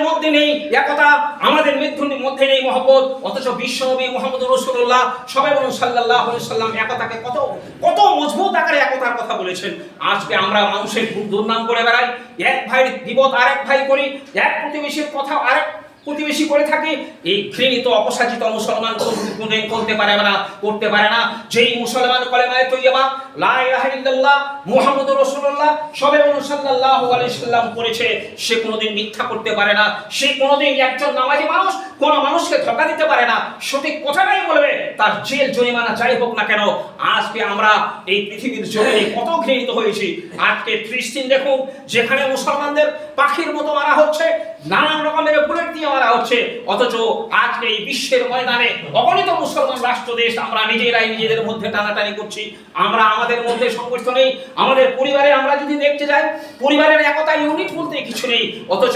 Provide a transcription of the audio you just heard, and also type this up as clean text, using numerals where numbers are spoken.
মধ্যে নেই একতা, আমাদের মধ্যে নেই মহব্বত, অথচ বিশ্বনবী মুহাম্মদুর রাসূলুল্লাহ সবাই বলুন সাল্লাল্লাহু আলাইহি সাল্লাম একতাকে কত কত মজবুত আকারে একতার কথা বলেছেন। আজকে আমরা মানুষের দুর্নাম করে বেড়াই, এক ভাইয়ের বিপদ আরেক ভাই করি, এক প্রতিবেশীর কথা আরেক প্রতিবেশী করে থাকে। এই ঘৃণিত অপসাজিত মুসলমান কোনদিন করতে পারে না যেই মুসলমান কলেমায়ে তৈয়বা লা ইলাহা ইল্লাল্লাহ মুহাম্মাদুর রাসূলুল্লাহ সাল্লাল্লাহু আলাইহি সাল্লাম করেছে, সে কোনোদিন মিথ্যা করতে পারে না, সে কোনোদিন একজন নামাজি মানুষ কোন মানুষকে ধোঁকা দিতে পারে না, সঠিক কথাটাই বলবে, তার জেল জরিমানা যাই হোক না কেন। আজকে আমরা এই পৃথিবীর জমিনে কত ঘৃণিত হয়েছি। আজকে ফিলিস্তিন দেখুন, যেখানে মুসলমানদের পাখির মতো মারা হচ্ছে, নানান রকমের বুলেট দিয়ে মারা হচ্ছে, অথচ আজকে এই বিশ্বের ময়দানে অগণিত মুসলমান রাষ্ট্র দেশ আমরা নিজেরাই নিজেদের মধ্যে টানাটানি করছি। আমরা আমাদের মধ্যে সংঘর্ষ নেই, আমাদের পরিবারে আমরা যদি দেখতে যাই পরিবারের একতা ইউনিট বলতে কিছু নেই, অথচ